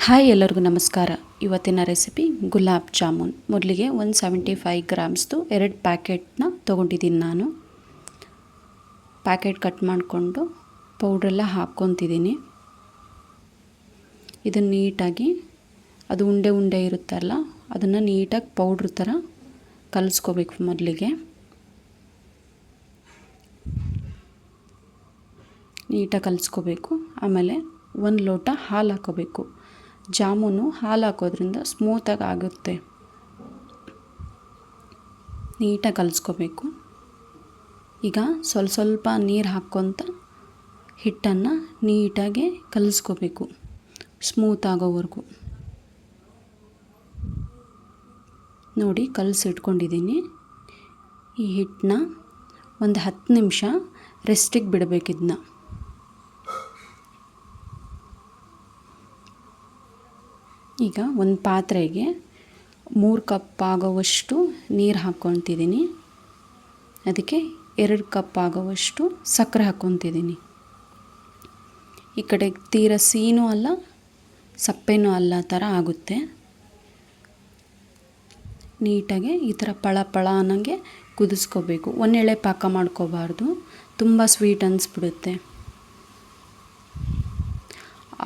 Hi ಎಲ್ಲರಿಗೂ ನಮಸ್ಕಾರ. ಇವತ್ತಿನ ರೆಸಿಪಿ ಗುಲಾಬ್ ಜಾಮೂನ್. ಮೊದಲಿಗೆ 175 ಗ್ರಾಮ್ಸ್ದು 2 ಪ್ಯಾಕೆಟ್ನ ತೊಗೊಂಡಿದ್ದೀನಿ ನಾನು. ಪ್ಯಾಕೆಟ್ ಕಟ್ ಮಾಡಿಕೊಂಡು ಪೌಡ್ರೆಲ್ಲ ಹಾಕ್ಕೊತಿದ್ದೀನಿ. ಇದನ್ನು ನೀಟಾಗಿ ಅದು ಉಂಡೆ ಉಂಡೆ ಇರುತ್ತಲ್ಲ ಅದನ್ನು ನೀಟಾಗಿ ಪೌಡ್ರ್ ಥರ ಕಲಿಸ್ಕೋಬೇಕು. ಮೊದಲಿಗೆ ನೀಟಾಗಿ ಕಲಿಸ್ಕೋಬೇಕು. ಆಮೇಲೆ 1 ಲೋಟ ಹಾಲು ಹಾಕೋಬೇಕು. ಜಾಮೂನು ಹಾಲು ಹಾಕೋದ್ರಿಂದ ಸ್ಮೂತಾಗಿ ಆಗುತ್ತೆ. ನೀಟಾಗಿ ಕಲಿಸ್ಕೋಬೇಕು. ಈಗ ಸ್ವಲ್ಪ ನೀರು ಹಾಕ್ಕೊತ ಹಿಟ್ಟನ್ನು ನೀಟಾಗಿ ಕಲಿಸ್ಕೋಬೇಕು, ಸ್ಮೂತ್ ಆಗೋವರೆಗೂ. ನೋಡಿ ಕಲಸಿಟ್ಕೊಂಡಿದ್ದೀನಿ. ಈ ಹಿಟ್ಟನ್ನ ಒಂದು 10 ನಿಮಿಷ ರೆಸ್ಟಿಗೆ ಬಿಡಬೇಕಿದ್ನ. ಈಗ ಒಂದು ಪಾತ್ರೆಗೆ 3 ಕಪ್ ಆಗೋವಷ್ಟು ನೀರು ಹಾಕ್ಕೊತಿದ್ದೀನಿ. ಅದಕ್ಕೆ 2 ಕಪ್ ಆಗೋವಷ್ಟು ಸಕ್ಕರೆ ಹಾಕ್ಕೊತಿದ್ದೀನಿ. ಈ ಕಡೆ ತೀರ ಸಿಹಿನೂ ಅಲ್ಲ ಸಪ್ಪೆನೂ ಅಲ್ಲ ಥರ ಆಗುತ್ತೆ. ನೀಟಾಗಿ ಈ ಥರ ಪಳ ಅನ್ನೋಂಗೆ ಕುದಿಸ್ಕೋಬೇಕು. ಒಂದೆಳೆ ಪಾಕ ಮಾಡ್ಕೋಬಾರ್ದು, ತುಂಬ ಸ್ವೀಟ್ ಅನಿಸ್ಬಿಡುತ್ತೆ.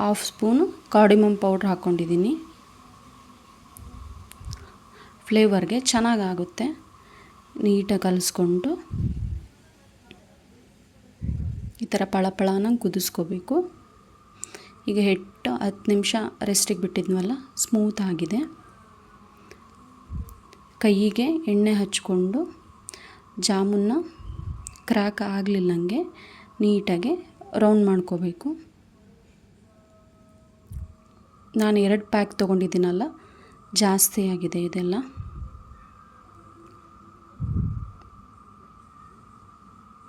1/2 ಸ್ಪೂನು ಕಾರ್ಡಮಮ್ ಪೌಡ್ರ್ ಹಾಕ್ಕೊಂಡಿದ್ದೀನಿ. ಫ್ಲೇವರ್ಗೆ ಚೆನ್ನಾಗಾಗುತ್ತೆ. ನೀಟಾಗಿ ಕಲಿಸ್ಕೊಂಡು ಈ ಥರ ಪಳ ಅನ್ನಂಗೆ ಕುದಿಸ್ಕೋಬೇಕು. ಈಗ ಹಿಟ್ಟು 10 ನಿಮಿಷ ರೆಸ್ಟಿಗೆ ಬಿಟ್ಟಿದ್ವಲ್ಲ, ಸ್ಮೂತ್ ಆಗಿದೆ. ಕೈಗೆ ಎಣ್ಣೆ ಹಚ್ಕೊಂಡು ಜಾಮೂನ್ನ ಕ್ರ್ಯಾಕ್ ಆಗಲಿಲ್ಲಂಗೆ ನೀಟಾಗಿ ರೌಂಡ್ ಮಾಡ್ಕೋಬೇಕು. ನಾನು 2 ಪ್ಯಾಕ್ ತೊಗೊಂಡಿದ್ದೀನಲ್ಲ, ಜಾಸ್ತಿ ಆಗಿದೆ ಇದೆಲ್ಲ.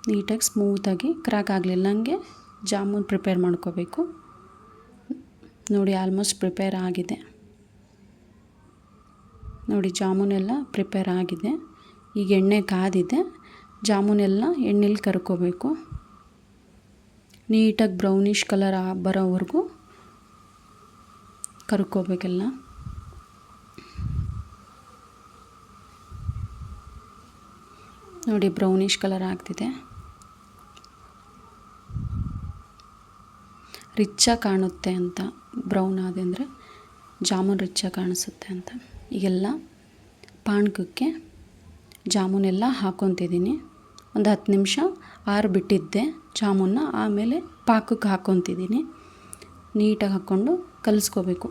ನೀಟಾಗಿ ಸ್ಮೂತಾಗಿ ಕ್ರ್ಯಾಕ್ ಆಗಲಿಲ್ಲಂಗೆ ಜಾಮೂನ್ ಪ್ರಿಪೇರ್ ಮಾಡ್ಕೋಬೇಕು. ನೋಡಿ ಆಲ್ಮೋಸ್ಟ್ ಪ್ರಿಪೇರ್ ಆಗಿದೆ. ನೋಡಿ ಜಾಮೂನೆಲ್ಲ ಪ್ರಿಪೇರ್ ಆಗಿದೆ. ಈಗ ಎಣ್ಣೆ ಕಾದಿದೆ. ಜಾಮೂನೆಲ್ಲ ಎಣ್ಣೆಲಿ ಕರ್ಕೋಬೇಕು. ನೀಟಾಗಿ ಬ್ರೌನಿಷ್ ಕಲರ್ ಬರೋವರೆಗೂ ಕರ್ಕೋಬೇಕೆಲ್ಲ. ನೋಡಿ ಬ್ರೌನಿಷ್ ಕಲರ್ ಆಗ್ತಿದೆ. ರಿಚ್ಚಾಗಿ ಕಾಣುತ್ತೆ ಅಂತ, ಬ್ರೌನ್ ಆದಂದರೆ ಜಾಮೂನ್ ರಿಚ್ಚಾಗಿ ಕಾಣಿಸುತ್ತೆ ಅಂತ. ಈಗೆಲ್ಲ ಪಾನಕಕ್ಕೆ ಜಾಮೂನೆಲ್ಲ ಹಾಕ್ಕೊತಿದ್ದೀನಿ. ಒಂದು 10 ನಿಮಿಷ ಬಿಟ್ಟಿದ್ದೆ ಜಾಮೂನ್ನ. ಆಮೇಲೆ ಪಾಕಕ್ಕೆ ಹಾಕ್ಕೊತಿದ್ದೀನಿ. ನೀಟಾಗಿ ಹಾಕ್ಕೊಂಡು ಕಲಿಸ್ಕೋಬೇಕು.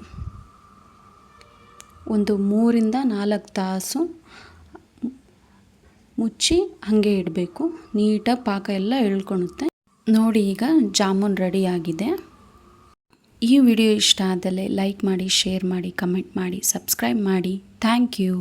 ಒಂದು 3 ರಿಂದ 4 ತಾಸು ಮುಚ್ಚಿ ಹಾಗೆ ಇಡಬೇಕು. ನೀಟಾಗಿ ಪಾಕ ಎಲ್ಲ ಎಳ್ಕೊಳುತ್ತೆ. ನೋಡಿ ಈಗ ಜಾಮೂನ್ ರೆಡಿ ಆಗಿದೆ. ಈ ವಿಡಿಯೋ ಇಷ್ಟ ಆದಲ್ಲಿ ಲೈಕ್ ಮಾಡಿ, ಶೇರ್ ಮಾಡಿ, ಕಮೆಂಟ್ ಮಾಡಿ, ಸಬ್ಸ್ಕ್ರೈಬ್ ಮಾಡಿ. Thank you.